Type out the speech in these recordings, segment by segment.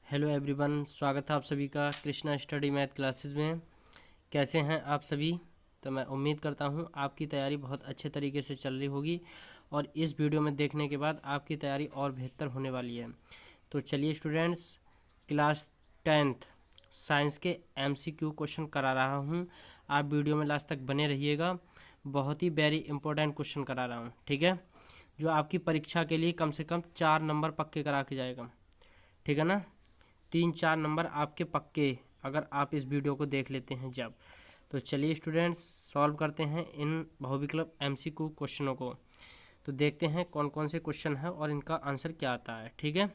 Hello everyone, स्वागत है आप सभी का कृष्णा स्टडी मैथ क्लासेस में। कैसे हैं आप सभी? तो मैं उम्मीद करता हूं आपकी तैयारी बहुत अच्छे तरीके से चल रही होगी और इस वीडियो में देखने के बाद आपकी तैयारी और बेहतर होने वाली है। तो चलिए स्टूडेंट्स, क्लास 10th साइंस के MCQ क्वेश्चन करा रहा हूं। आप वीडियो में लास्ट तक बने रहिएगा। बहुत ही वेरी इंपॉर्टेंट क्वेश्चन करा रहा हूँ, ठीक है, जो आपकी परीक्षा के लिए कम से कम 4 नंबर पक्के करा के जाएगा, ठीक है ना। 3-4 नंबर आपके पक्के, अगर आप इस वीडियो को देख लेते हैं जब। तो चलिए स्टूडेंट्स, सॉल्व करते हैं इन बहुविकल्प MCQ क्वेश्चनों को। तो देखते हैं कौन कौन से क्वेश्चन है और इनका आंसर क्या आता है, ठीक है।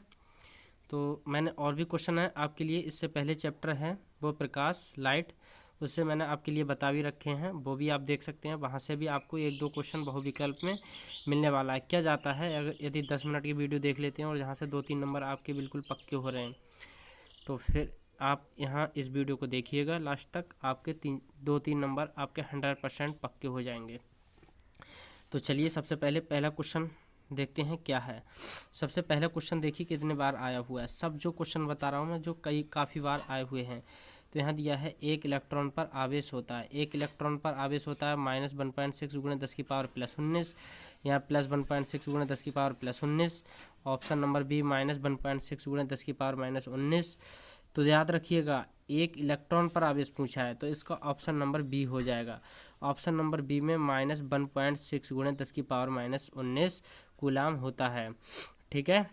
तो मैंने और भी क्वेश्चन है आपके लिए। इससे पहले चैप्टर है वो प्रकाश लाइट, उससे मैंने आपके लिए बता भी रखे हैं, वो भी आप देख सकते हैं। वहाँ से भी आपको 1-2 क्वेश्चन बहुविकल्प में मिलने वाला है। क्या जाता है अगर यदि 10 मिनट की वीडियो देख लेते हैं और जहाँ से 2-3 नंबर आपके बिल्कुल पक्के हो रहे हैं, तो फिर आप यहाँ इस वीडियो को देखिएगा लास्ट तक, आपके 2-3 नंबर आपके 100% पक्के हो जाएंगे। तो चलिए सबसे पहले पहला क्वेश्चन देखते हैं क्या है। सबसे पहला क्वेश्चन देखिए कितने बार आया हुआ है। सब जो क्वेश्चन बता रहा हूँ मैं, जो काफ़ी बार आए हुए हैं। तो यहाँ दिया है एक इलेक्ट्रॉन पर आवेश होता है। एक इलेक्ट्रॉन पर आवेश होता है -1.6 × 10⁻⁻19। यहाँ +1.6 × 10⁻⁻19। Option number B -1.6 × 10⁻⁻19। तो याद रखिएगा, एक इलेक्ट्रॉन पर आवेश पूछा है तो इसका ऑप्शन नंबर बी हो जाएगा। ऑप्शन नंबर बी में -1.6 × 10⁻⁻19 कूलाम होता है, ठीक है।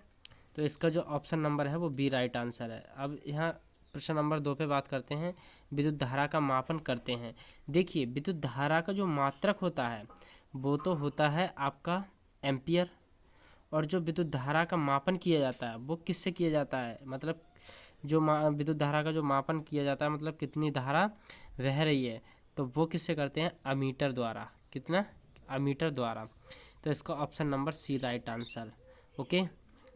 तो इसका जो ऑप्शन नंबर है वो बी राइट आंसर है। अब यहाँ प्रश्न नंबर 2 पे बात करते हैं। विद्युत धारा का मापन करते हैं। देखिए, विद्युत धारा का जो मात्रक होता है वो तो होता है आपका एम्पियर, और जो विद्युत धारा का मापन किया जाता है वो किससे किया जाता है, मतलब जो विद्युत धारा का जो मापन किया जाता है, मतलब कितनी धारा बह रही है, तो वो किससे करते हैं, अमीटर द्वारा। कितना, अमीटर द्वारा। तो इसका option number C right answer. Okay,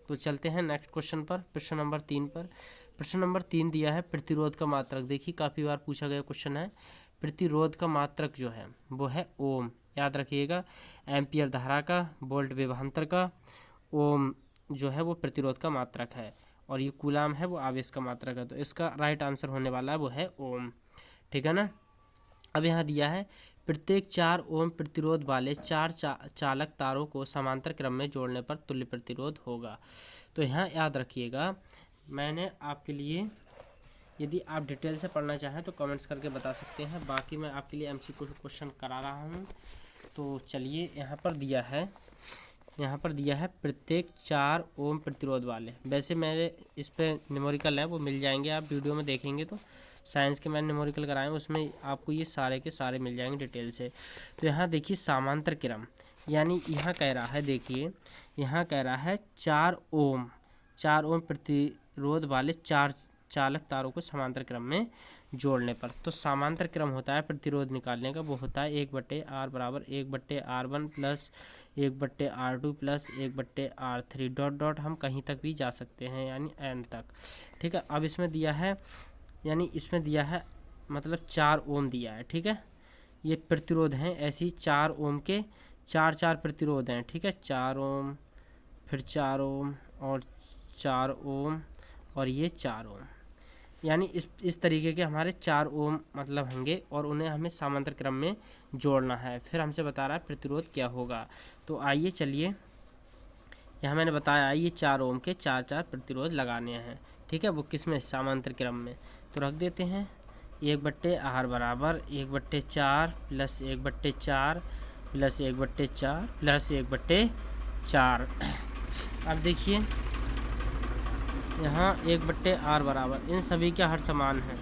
तो चलते हैं नेक्स्ट क्वेश्चन पर, प्रश्न नंबर 3 पर। प्रश्न नंबर 3 दिया है प्रतिरोध का मात्रक। देखिए काफ़ी बार पूछा गया क्वेश्चन है। प्रतिरोध का मात्रक जो है वो है ओम। याद रखिएगा, एम्पियर धारा का, वोल्ट विभवांतर का, ओम जो है वो प्रतिरोध का मात्रक है, और ये कूलाम है वो आवेश का मात्रक है। तो इसका राइट आंसर होने वाला है वो है ओम, ठीक है ना। अब यहाँ दिया है प्रत्येक 4 ओम प्रतिरोध वाले 4 चालक तारों को समांतर क्रम में जोड़ने पर तुल्य प्रतिरोध होगा। तो यहाँ याद रखिएगा, मैंने आपके लिए, यदि आप डिटेल से पढ़ना चाहें तो कमेंट्स करके बता सकते हैं, बाकी मैं आपके लिए MCQ क्वेश्चन करा रहा हूँ। तो चलिए यहाँ पर दिया है प्रत्येक 4 ओम प्रतिरोध वाले। वैसे मेरे इस पर न्यूमेरिकल है, वो मिल जाएंगे, आप वीडियो में देखेंगे तो। साइंस के मैंने न्यूमेरिकल कराए, उसमें आपको ये सारे के सारे मिल जाएंगे डिटेल से। तो यहाँ देखिए समांतर क्रम, यानी यहाँ कह रहा है, देखिए यहाँ कह रहा है 4 ओम प्रतिरोध वाले 4 चालक तारों को समांतर क्रम में जोड़ने पर। तो समांतर क्रम होता है प्रतिरोध निकालने का, वो होता है 1/r बराबर 1/r1 plus 1/r2 plus 1/r3 dot dot हम कहीं तक भी जा सकते हैं, यानी n तक, ठीक है। अब इसमें दिया है, यानी इसमें दिया है मतलब 4 ओम दिया है, ठीक है। ये प्रतिरोध हैं, ऐसी 4 ओम के 4 प्रतिरोध हैं, ठीक है। 4 ओम, फिर 4 ओम और 4 ओम, और ये 4 ओम, यानी इस तरीके के हमारे 4 ओम मतलब होंगे, और उन्हें हमें समांतर क्रम में जोड़ना है। फिर हमसे बता रहा है प्रतिरोध क्या होगा। तो आइए चलिए, यहाँ मैंने बताया ये 4 ओम के 4 प्रतिरोध लगाने हैं, ठीक है। वो किस में, समांतर क्रम में। तो रख देते हैं 1/r बराबर 1/4 प्लस 1/4 प्लस 1/4 प्लस 1/4। अब देखिए यहाँ 1/r बराबर, इन सभी के हर समान है,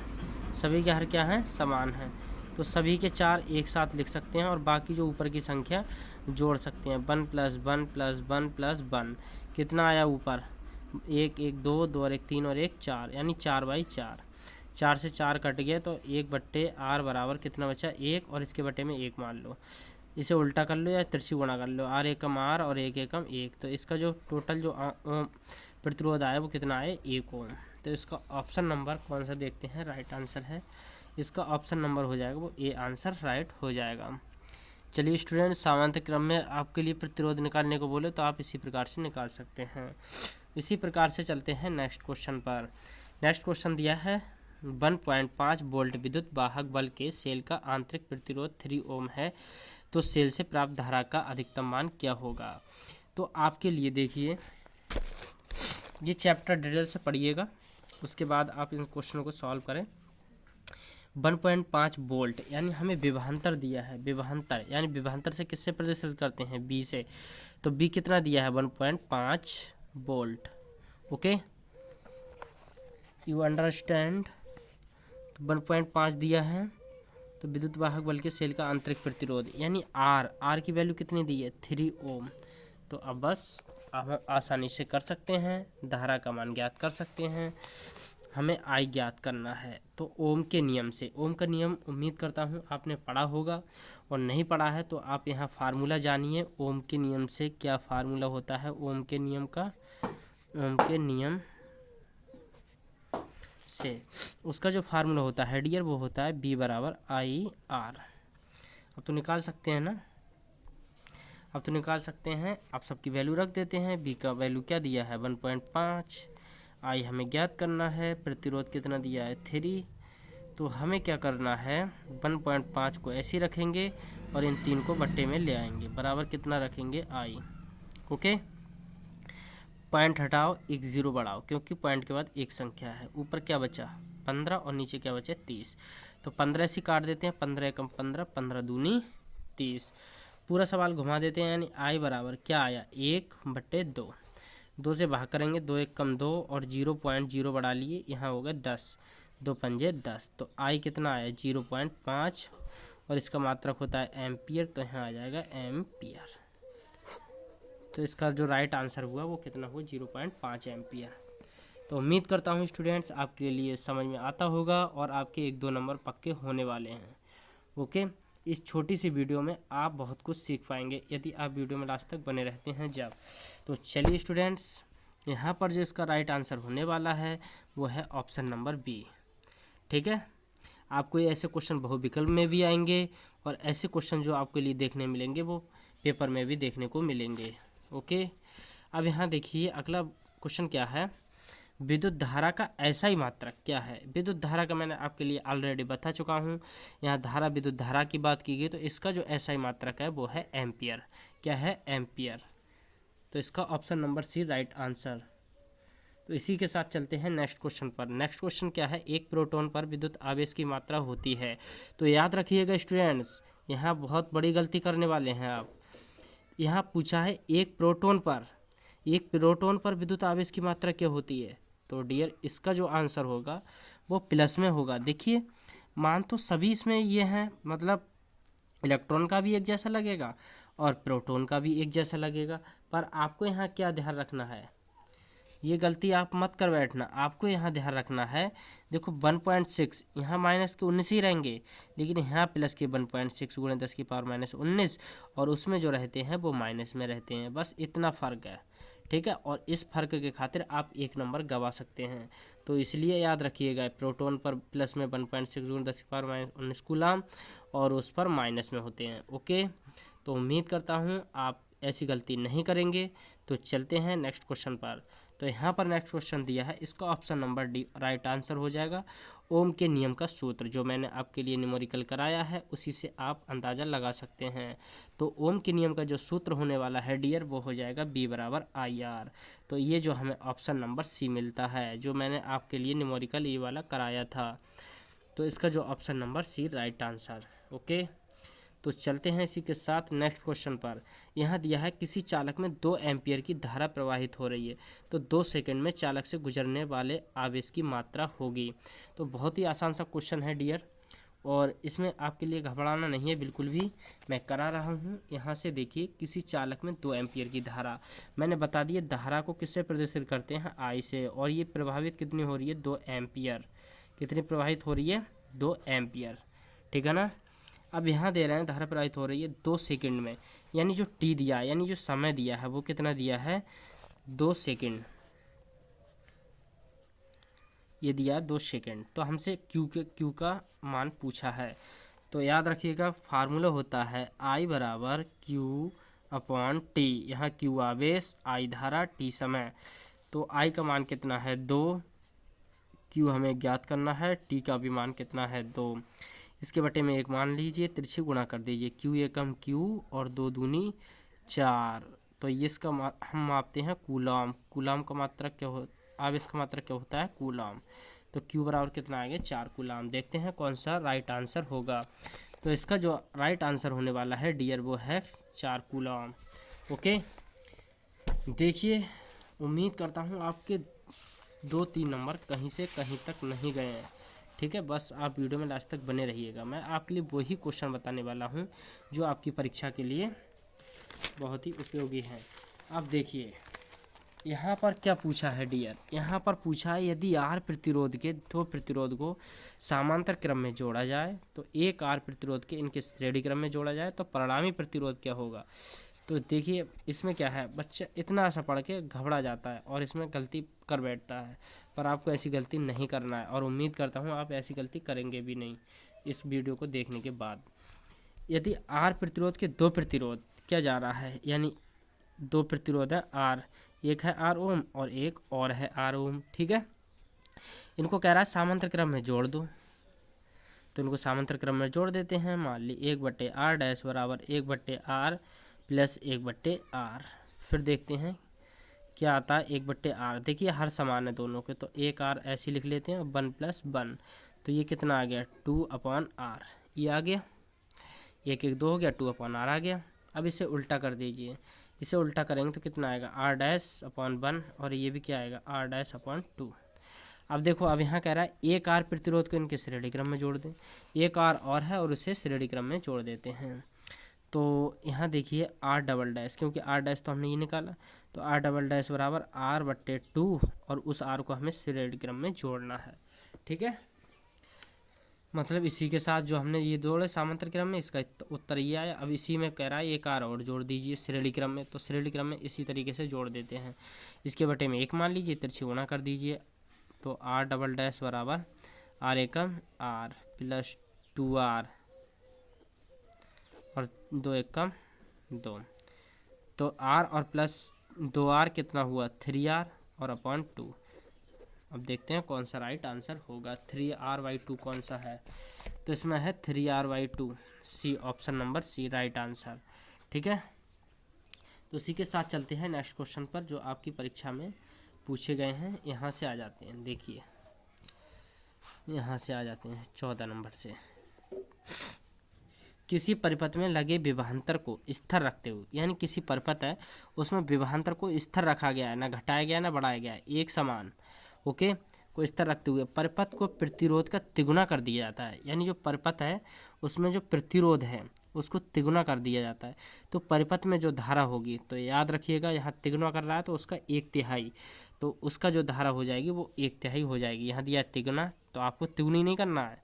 सभी के हर क्या हैं, समान हैं। तो सभी के 4 एक साथ लिख सकते हैं, और बाकी जो ऊपर की संख्या जोड़ सकते हैं। 1 + 1 + 1 + 1 कितना आया ऊपर, 1 1 2 2 और 1 3 और 1 4, यानी 4/4। 4 से 4 कट गया, तो 1/r बराबर कितना बचा, 1, और इसके बटे में 1 मान लो। इसे उल्टा कर लो या तिरछी गुणा कर लो, r एकम r और 1 एकम 1। तो इसका जो टोटल जो प्रतिरोध आया वो कितना आया, 1 ओम। तो इसका ऑप्शन नंबर कौन सा देखते हैं, राइट आंसर है। इसका ऑप्शन नंबर हो जाएगा वो ए आंसर राइट हो जाएगा। चलिए स्टूडेंट, समांतर क्रम में आपके लिए प्रतिरोध निकालने को बोले तो आप इसी प्रकार से निकाल सकते हैं। इसी प्रकार से चलते हैं नेक्स्ट क्वेश्चन पर। नेक्स्ट क्वेश्चन दिया है 1.5 वोल्ट विद्युत वाहक बल के सेल का आंतरिक प्रतिरोध 3 ओम है, तो सेल से प्राप्त धारा का अधिकतम मान क्या होगा। तो आपके लिए देखिए, ये चैप्टर डिटेल से पढ़िएगा, उसके बाद आप इन क्वेश्चनों को सॉल्व करें। 1.5 वोल्ट यानी हमें विभवांतर दिया है, विभवांतर यानी विभवांतर से किससे प्रदर्शित करते हैं, बी से। तो बी कितना दिया है, 1.5 वोल्ट। Okay, you understand. 1.5 दिया है, तो विद्युत वाहक बल के सेल का आंतरिक प्रतिरोध यानी आर की वैल्यू कितनी दी है, 3 ओम। तो अब बस हम आसानी से कर सकते हैं, धारा का मान ज्ञात कर सकते हैं। हमें आई ज्ञात करना है, तो ओम के नियम से, ओम का नियम उम्मीद करता हूँ आपने पढ़ा होगा, और नहीं पढ़ा है तो आप यहाँ फार्मूला जानिए ओम के नियम से। क्या फार्मूला होता है ओम के नियम का, ओम के नियम से उसका जो फार्मूला होता है डियर, वो होता है बी बराबर आई आर। अब तो निकाल सकते हैं ना, अब तो निकाल सकते हैं। आप सबकी वैल्यू रख देते हैं। बी का वैल्यू क्या दिया है, 1.5। आई हमें ज्ञात करना है, प्रतिरोध कितना दिया है, 3। तो हमें क्या करना है, 1.5 को ऐसे ही रखेंगे और इन 3 को बट्टे में ले आएंगे, बराबर कितना रखेंगे, आई। ओके, पॉइंट हटाओ, एक ज़ीरो बढ़ाओ, क्योंकि पॉइंट के बाद एक संख्या है। ऊपर क्या बचा, 15, और नीचे क्या बचा, 30। तो 15 से काट देते हैं, 15 एकम 15, 15 दूनी 30। पूरा सवाल घुमा देते हैं, यानी आई बराबर क्या आया, 1/2। 2 से भाग करेंगे, 2 एक कम 2, और 0.0 बढ़ा लिए, यहाँ हो गया 10, 2 पंजे 10। तो आई कितना आया, 0.5, और इसका मात्रक होता है एम्पियर, तो यहाँ आ जाएगा एम्पियर। तो इसका जो राइट आंसर हुआ वो कितना हुआ, 0.5 एम्पियर। तो उम्मीद करता हूँ स्टूडेंट्स आपके लिए समझ में आता होगा, और आपके 1-2 नंबर पक्के होने वाले हैं। ओके, इस छोटी सी वीडियो में आप बहुत कुछ सीख पाएंगे यदि आप वीडियो में लास्ट तक बने रहते हैं जब। तो चलिए स्टूडेंट्स, यहाँ पर जो इसका राइट आंसर होने वाला है वो है ऑप्शन नंबर बी। ठीक है, आपको ये ऐसे क्वेश्चन बहुविकल्प में भी आएंगे, और ऐसे क्वेश्चन जो आपके लिए देखने मिलेंगे वो पेपर में भी देखने को मिलेंगे। ओके, अब यहाँ देखिए अगला क्वेश्चन क्या है, विद्युत धारा का ऐसा ही मात्रक क्या है। विद्युत धारा का मैंने आपके लिए ऑलरेडी बता चुका हूँ। यहाँ धारा, विद्युत धारा की बात की गई, तो इसका जो ऐसा ही मात्रक है वो है एम्पियर। क्या है, एम्पियर। तो इसका option number C right answer. तो इसी के साथ चलते हैं नेक्स्ट क्वेश्चन पर। नेक्स्ट क्वेश्चन क्या है, एक प्रोटॉन पर विद्युत आवेश की मात्रा होती है। तो याद रखिएगा स्टूडेंट्स, यहाँ बहुत बड़ी गलती करने वाले हैं आप। यहाँ पूछा है एक प्रोटॉन पर विद्युत आवेश की मात्रा क्या होती है। तो डियर, इसका जो आंसर होगा वो प्लस में होगा। देखिए, मान तो सभी इसमें ये हैं, मतलब इलेक्ट्रॉन का भी एक जैसा लगेगा और प्रोटॉन का भी एक जैसा लगेगा, पर आपको यहाँ क्या ध्यान रखना है, ये गलती आप मत कर बैठना। आपको यहाँ ध्यान रखना है, देखो 1.6 यहाँ माइनस के 19 ही रहेंगे, लेकिन यहाँ प्लस के 1.6 गुणे 10 की पावर -19, और उसमें जो रहते हैं वो माइनस में रहते हैं। बस इतना फ़र्क है, ठीक है। और इस फ़र्क के खातिर आप एक नंबर गवा सकते हैं। तो इसलिए याद रखिएगा, प्रोटॉन पर प्लस में 1.6 गुणे 10 की पावर -19 कूलम, और उस पर माइनस में होते हैं। ओके, तो उम्मीद करता हूँ आप ऐसी गलती नहीं करेंगे। तो चलते हैं नेक्स्ट क्वेश्चन पर। तो यहाँ पर नेक्स्ट क्वेश्चन दिया है, इसका option number D right answer हो जाएगा। ओम के नियम का सूत्र जो मैंने आपके लिए न्यूमेरिकल कराया है, उसी से आप अंदाज़ा लगा सकते हैं। तो ओम के नियम का जो सूत्र होने वाला है डियर, वो हो जाएगा बी बराबर आई आर। तो ये जो हमें ऑप्शन नंबर सी मिलता है, जो मैंने आपके लिए न्यूमेरिकल ये वाला कराया था, तो इसका जो option number C right answer. Okay, तो चलते हैं इसी के साथ नेक्स्ट क्वेश्चन पर। यहाँ दिया है किसी चालक में 2 एम्पियर की धारा प्रवाहित हो रही है, तो 2 सेकंड में चालक से गुजरने वाले आवेश की मात्रा होगी। तो बहुत ही आसान सा क्वेश्चन है डियर, और इसमें आपके लिए घबराना नहीं है बिल्कुल भी, मैं करा रहा हूँ। यहाँ से देखिए, किसी चालक में 2 एम्पियर की धारा, मैंने बता दिया धारा को किससे प्रदर्शित करते हैं, आई से, और ये प्रभावित कितनी हो रही है, 2 एम्पियर। कितनी प्रवाहित हो रही है, 2 एम्पियर, ठीक है ना। अब यहाँ दे रहे हैं धारा प्रवाहित हो रही है 2 सेकंड में, यानी जो टी दिया है, यानी जो समय दिया है वो कितना दिया है, 2 सेकंड। ये दिया 2 सेकंड। तो हमसे क्यू का मान पूछा है। तो याद रखिएगा, फार्मूला होता है आई बराबर क्यू अपॉन टी। यहाँ क्यू आवेश, आई धारा, टी समय। तो आई का मान कितना है, 2, क्यू हमें ज्ञात करना है, टी का भी मान कितना है 2, इसके बटे में 1 मान लीजिए, तिरछी गुणा कर दीजिए, क्यू एकम क्यू और 2 दूनी 4। तो इसका हम मापते हैं कूलाम, कूलाम का मात्रक क्या हो, आवेश का मात्रक क्या होता है कूलाम। तो क्यू बराबर कितना आएगा 4 कूलाम। देखते हैं कौन सा राइट आंसर होगा। तो इसका जो राइट आंसर होने वाला है डियर वो है 4 कूलाम। ओके, देखिए उम्मीद करता हूँ आपके 2-3 नंबर कहीं से कहीं तक नहीं गए हैं। ठीक है, बस आप वीडियो में लास्ट तक बने रहिएगा। मैं आपके लिए वही क्वेश्चन बताने वाला हूँ जो आपकी परीक्षा के लिए बहुत ही उपयोगी है। अब देखिए यहाँ पर क्या पूछा है डियर, यहाँ पर पूछा है यदि आर प्रतिरोध के 2 प्रतिरोध को समांतर क्रम में जोड़ा जाए तो एक आर प्रतिरोध के इनके श्रेणी क्रम में जोड़ा जाए तो परिणामी प्रतिरोध क्या होगा। तो देखिए इसमें क्या है, बच्चा इतना सा पढ़ के घबरा जाता है और इसमें गलती कर बैठता है, पर आपको ऐसी गलती नहीं करना है और उम्मीद करता हूँ आप ऐसी गलती करेंगे भी नहीं इस वीडियो को देखने के बाद। यदि आर प्रतिरोध के 2 प्रतिरोध क्या जा रहा है, यानी 2 प्रतिरोध है आर, एक है आर ओम और एक और है आर ओम। ठीक है, इनको कह रहा है समांतर क्रम में जोड़ दो, तो इनको समांतर क्रम में जोड़ देते हैं। मान ली 1/r डैश बराबर 1/r प्लस 1/r। फिर देखते हैं क्या आता है 1/r। देखिए हर समान है दोनों के, तो 1r ऐसे लिख लेते हैं, 1 + 1, तो ये कितना आ गया 2/r, ये आ गया 1 1 2 हो गया, 2/r आ गया। अब इसे उल्टा कर दीजिए, इसे उल्टा करेंगे तो कितना आएगा r डैश अपॉन 1 और ये भी क्या आएगा r डैश अपॉन 2। अब देखो अब यहाँ कह रहा है एक आर प्रतिरोध को इनके श्रेणी क्रम में जोड़ दें, एक आर और है और उसे श्रेणी क्रम में जोड़ देते हैं। तो यहाँ देखिए r डबल डैश, क्योंकि r डैश तो हमने ये निकाला, तो r डबल डैश बराबर r/2 और उस r को हमें श्रेणी क्रम में जोड़ना है। ठीक है, मतलब इसी के साथ जो हमने ये जोड़े समांतर क्रम में, इसका उत्तर ये आया। अब इसी में कह रहा है एक आर और जोड़ दीजिए श्रेणी क्रम में, तो श्रेणी क्रम में इसी तरीके से जोड़ देते हैं। इसके बटे में 1 मान लीजिए, तिरछी गुणा कर दीजिए, तो r डबल डैश बराबर r एकम r प्लस 2r और 2 एकम 2, तो r और प्लस 2r कितना हुआ 3r और अपॉन 2। अब देखते हैं कौन सा राइट आंसर होगा। 3r/2 कौन सा है, तो इसमें है 3r/2, C, option number C right answer. ठीक है, तो इसी के साथ चलते हैं नेक्स्ट क्वेश्चन पर जो आपकी परीक्षा में पूछे गए हैं। यहाँ से आ जाते हैं, देखिए यहाँ से आ जाते हैं 14 नंबर से। किसी परिपथ में लगे विभवांतर को स्थिर रखते हुए, यानी किसी परिपथ है उसमें विभवांतर को स्थिर रखा गया है, ना घटाया गया ना बढ़ाया गया है, एक समान ओके को स्थिर रखते हुए परिपथ को प्रतिरोध का तिगुना कर दिया जाता है। यानी जो परिपथ है उसमें जो प्रतिरोध है उसको तिगुना कर दिया जाता है। तो परिपथ में जो धारा होगी, तो याद रखिएगा यहाँ तिगुना कर रहा है तो उसका 1/3, तो उसका जो धारा हो जाएगी वो 1/3 हो जाएगी। यहाँ दिया तिगुना, तो आपको तिगुनी नहीं करना है।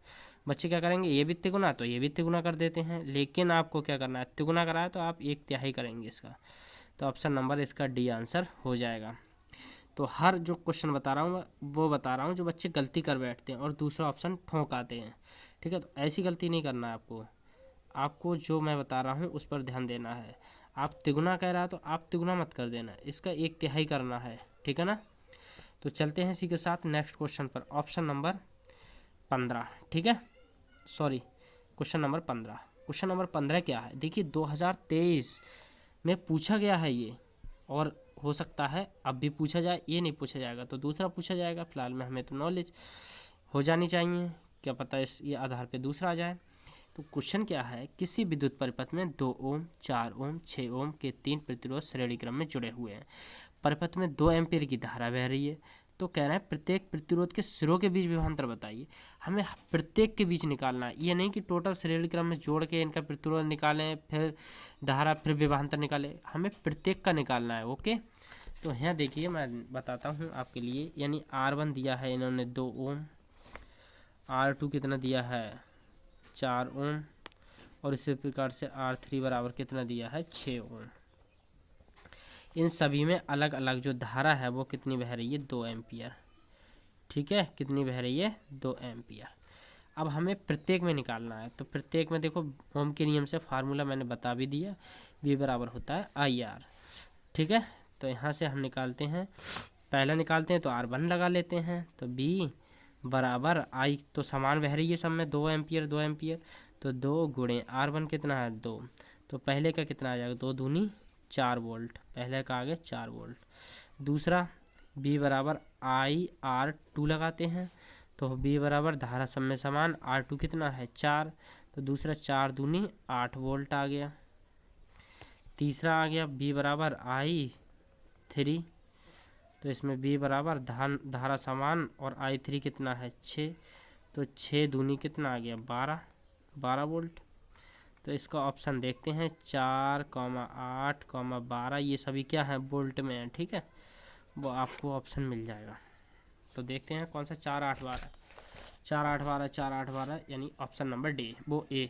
बच्चे क्या करेंगे, ये भी तिगुना तो ये भी तिगुना कर देते हैं, लेकिन आपको क्या करना है, तिगुना करा है तो आप 1/3 करेंगे इसका। तो ऑप्शन नंबर इसका डी आंसर हो जाएगा। तो हर जो क्वेश्चन बता रहा हूँ वो बता रहा हूँ जो बच्चे गलती कर बैठते हैं और दूसरा ऑप्शन ठोंक आते हैं। ठीक है, तो ऐसी गलती नहीं करना है आपको। आपको जो मैं बता रहा हूँ उस पर ध्यान देना है। आप तिगुना कह रहा है तो आप तिगुना मत कर देना, इसका 1/3 करना है। ठीक है ना, तो चलते हैं इसी के साथ नेक्स्ट क्वेश्चन पर, ऑप्शन नंबर 15। ठीक है, sorry question number 15। Question number 15 क्या है, देखिए 2023 में पूछा गया है ये, और हो सकता है अब भी पूछा जाए, ये नहीं पूछा जाएगा तो दूसरा पूछा जाएगा। फिलहाल में हमें तो नॉलेज हो जानी चाहिए, क्या पता इस ये आधार पे दूसरा आ जाए। तो क्वेश्चन क्या है, किसी विद्युत परिपथ में 2 ओम 4 ओम 6 ओम के 3 प्रतिरोध श्रेणी क्रम में जुड़े हुए हैं। परिपथ में 2 एम्पीयर की धारा बह रही है। तो कह रहे हैं प्रत्येक प्रतिरोध के सिरों के बीच विभवांतर बताइए। हमें प्रत्येक के बीच निकालना है, ये नहीं कि टोटल श्रेणी क्रम में जोड़ के इनका प्रतिरोध निकालें फिर धारा फिर विभवांतर निकालें, हमें प्रत्येक का निकालना है। ओके, तो यहाँ देखिए मैं बताता हूँ आपके लिए, यानी R1 दिया है इन्होंने 2 ओम, R2 कितना दिया है 4 ओम, और इसी प्रकार से R3 बराबर कितना दिया है 6 ओम। इन सभी में अलग अलग जो धारा है वो कितनी बह रही है 2 एम्पियर। ठीक है, कितनी बह रही है 2 एम्पियर। अब हमें प्रत्येक में निकालना है, तो प्रत्येक में देखो ओम के नियम से फार्मूला मैंने बता भी दिया, V बराबर होता है IR। ठीक है, तो यहाँ से हम निकालते हैं, पहला निकालते हैं तो R1 लगा लेते हैं, तो B बराबर आई तो समान बह रही है सब में 2 एम्पियर 2 एम्पियर, तो 2 गुणे R1 कितना है 2, तो पहले का कितना आ जाएगा 2 दूनी 4 वोल्ट, पहले का आ गया 4 वोल्ट। दूसरा B बराबर IR2 लगाते हैं, तो B बराबर धारा सब में समान, R2 कितना है 4, तो दूसरा 4 दूनी 8 वोल्ट आ गया। तीसरा आ गया B बराबर I3, तो इसमें B बराबर धारा समान और I3 कितना है 6, तो 6 दूनी कितना आ गया 12 वोल्ट। तो इसका ऑप्शन देखते हैं 4, 8, 12, ये सभी क्या है वोल्ट में है, ठीक है, वो आपको ऑप्शन मिल जाएगा। तो देखते हैं कौन सा 4, 8, 12, 4, 8, 12, 4, 8, 12, यानी ऑप्शन नंबर डी वो ए,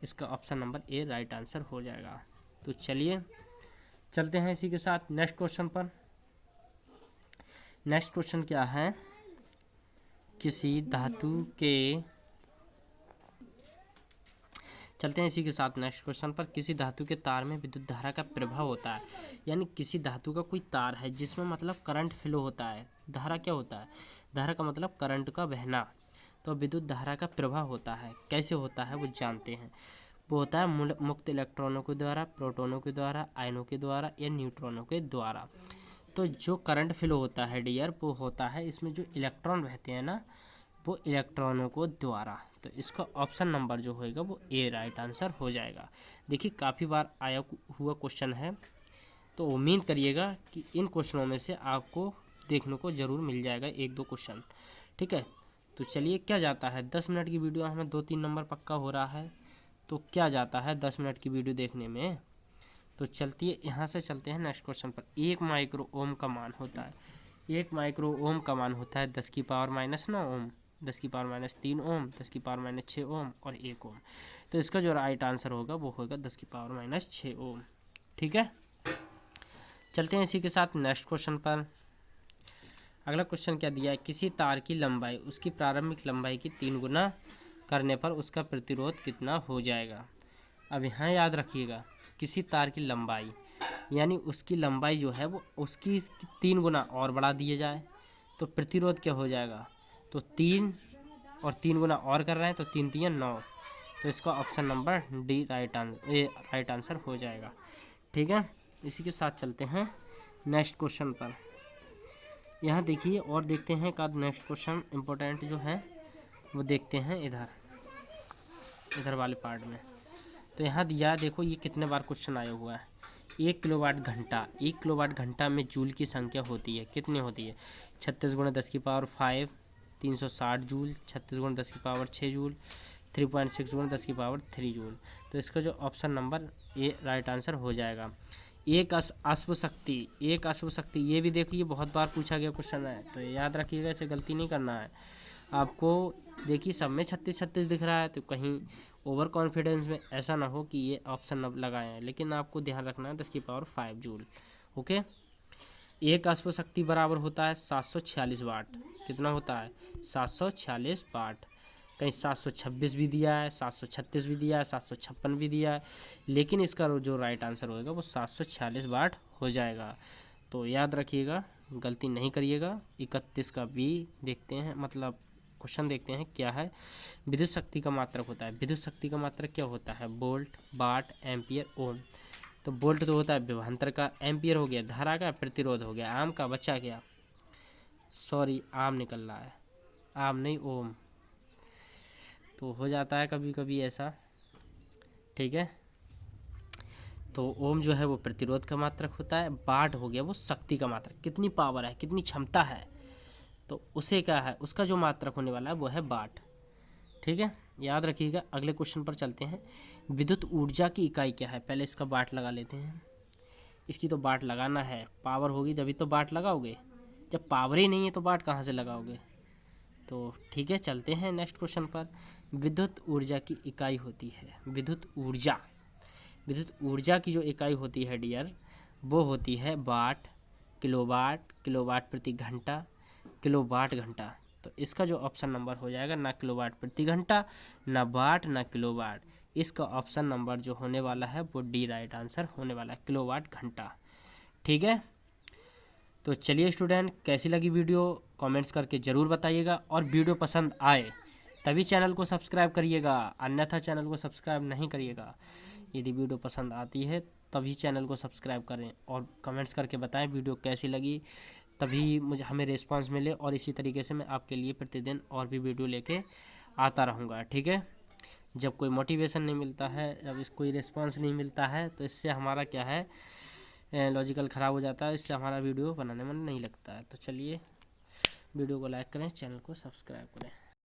इसका option number A right answer हो जाएगा। तो चलिए चलते हैं इसी के साथ नेक्स्ट क्वेश्चन पर। नेक्स्ट क्वेश्चन क्या है, किसी धातु के, चलते हैं इसी के साथ नेक्स्ट क्वेश्चन पर। किसी धातु के तार में विद्युत धारा का प्रभाव होता है, यानी किसी धातु का कोई तार है जिसमें मतलब करंट फ्लो होता है। धारा क्या होता है, धारा का मतलब करंट का बहना, तो विद्युत धारा का प्रभाव होता है। कैसे होता है वो जानते हैं, वो होता है मुक्त इलेक्ट्रॉनों के द्वारा, प्रोटॉनों के द्वारा, आयनों के द्वारा या न्यूट्रॉनों के द्वारा। तो जो करंट फ्लो होता है डियर, वो होता है इसमें जो इलेक्ट्रॉन रहते हैं ना, वो इलेक्ट्रॉनों को द्वारा। तो इसका ऑप्शन नंबर जो होएगा वो ए राइट आंसर हो जाएगा। देखिए काफ़ी बार आया हुआ क्वेश्चन है, तो उम्मीद करिएगा कि इन क्वेश्चनों में से आपको देखने को ज़रूर मिल जाएगा 1-2 क्वेश्चन, ठीक है। तो चलिए क्या जाता है 10 मिनट की वीडियो हमें 2-3 नंबर पक्का हो रहा है, तो क्या जाता है 10 मिनट की वीडियो देखने में। तो चलती है यहाँ से चलते हैं नेक्स्ट क्वेश्चन पर। 1 माइक्रो ओम का मान होता है, 1 माइक्रो ओम का मान होता है 10 की पावर -9 ओम, 10 की पावर -3 ओम, 10 की पावर -6 ओम और 1 ओम। तो इसका जो राइट आंसर होगा वो होगा 10 की पावर -6 ओम, ठीक है। चलते हैं इसी के साथ नेक्स्ट क्वेश्चन पर। अगला क्वेश्चन क्या दिया है, किसी तार की लंबाई उसकी प्रारंभिक लंबाई की 3 गुना करने पर उसका प्रतिरोध कितना हो जाएगा। अब यहाँ याद रखिएगा, किसी तार की लंबाई यानी उसकी लंबाई जो है वो उसकी 3 गुना और बढ़ा दिया जाए तो प्रतिरोध क्या हो जाएगा, तो 3 और 3 गुना और कर रहे हैं तो 3 3 9, तो इसका option number D right answer हो जाएगा, ठीक है। इसी के साथ चलते हैं नेक्स्ट क्वेश्चन पर। यहाँ देखिए और देखते हैं का नेक्स्ट क्वेश्चन इम्पोर्टेंट जो है वो देखते हैं इधर वाले पार्ट में। तो यहाँ दिया देखो ये कितने बार क्वेश्चन आया हुआ है, 1 किलोवाट घंटा, 1 किलोवाट घंटा में जूल की संख्या होती है, कितनी होती है 36 × 10 की पावर 5 360 जूल, 36 × 10 की पावर 6 जूल, 3.6 × 10 की पावर 3 जूल। तो इसका जो option number A right answer हो जाएगा। एक अश्व शक्ति, ये भी देखिए बहुत बार पूछा गया क्वेश्चन है, तो याद रखिएगा, इसे गलती नहीं करना है आपको। देखिए सब में 36 दिख रहा है, तो कहीं ओवर कॉन्फिडेंस में ऐसा ना हो कि ये ऑप्शन अब लगाए हैं, लेकिन आपको ध्यान रखना है 10 की पावर 5 जूल, ओके। एक अश्व शक्ति बराबर होता है 746 वाट, कितना होता है 746 वाट। कहीं 726 भी दिया है, 736 भी दिया है, 756 भी दिया है, लेकिन इसका जो राइट आंसर होगा वो 746 वाट हो जाएगा। तो याद रखिएगा, गलती नहीं करिएगा। 31 का भी देखते हैं, मतलब क्वेश्चन देखते हैं क्या है। विद्युत शक्ति का मात्रक होता है, विद्युत शक्ति का मात्रक क्या होता है, वोल्ट, वाट, एम्पियर, ओम। तो वोल्ट तो होता है विभवांतर का, एम्पियर हो गया धारा का, प्रतिरोध हो गया आम का, बचा क्या, सॉरी आम निकल रहा है, आम नहीं ओम, तो हो जाता है कभी कभी ऐसा, ठीक है। तो ओम जो है वो प्रतिरोध का मात्रक होता है, वाट हो गया वो शक्ति का मात्रक, कितनी पावर है, कितनी क्षमता है, तो उसे क्या है, उसका जो मात्रक होने वाला है वो है वाट, ठीक है। याद रखिएगा। अगले क्वेश्चन पर चलते हैं। विद्युत ऊर्जा की इकाई क्या है, पहले इसका वाट लगा लेते हैं। इसकी तो वाट लगाना है, पावर होगी तभी तो वाट लगाओगे, जब पावर ही नहीं है तो वाट कहाँ से लगाओगे। तो ठीक है, चलते हैं नेक्स्ट क्वेश्चन पर। विद्युत ऊर्जा की इकाई होती है, विद्युत ऊर्जा की जो इकाई होती है डियर, वो होती है वाट, किलोवाट, किलोवाट प्रति घंटा, किलोवाट घंटा। तो इसका जो ऑप्शन नंबर हो जाएगा, ना किलोवाट प्रति घंटा, ना वाट, ना किलोवाट, इसका ऑप्शन नंबर जो होने वाला है वो डी राइट आंसर होने वाला है, किलोवाट घंटा, ठीक है। तो चलिए स्टूडेंट, कैसी लगी वीडियो कमेंट्स करके ज़रूर बताइएगा, और वीडियो पसंद आए तभी चैनल को सब्सक्राइब करिएगा, अन्यथा चैनल को सब्सक्राइब नहीं करिएगा। यदि वीडियो पसंद आती है तभी चैनल को सब्सक्राइब करें, और कमेंट्स करके बताएं वीडियो कैसी लगी, तभी हमें रिस्पांस मिले, और इसी तरीके से मैं आपके लिए प्रतिदिन और भी वीडियो लेके आता रहूँगा। ठीक है, जब कोई मोटिवेशन नहीं मिलता है, जब कोई रिस्पांस नहीं मिलता है, तो इससे हमारा क्या है, लॉजिकल ख़राब हो जाता है, इससे हमारा वीडियो बनाने में नहीं लगता है। तो चलिए वीडियो को लाइक करें, चैनल को सब्सक्राइब करें।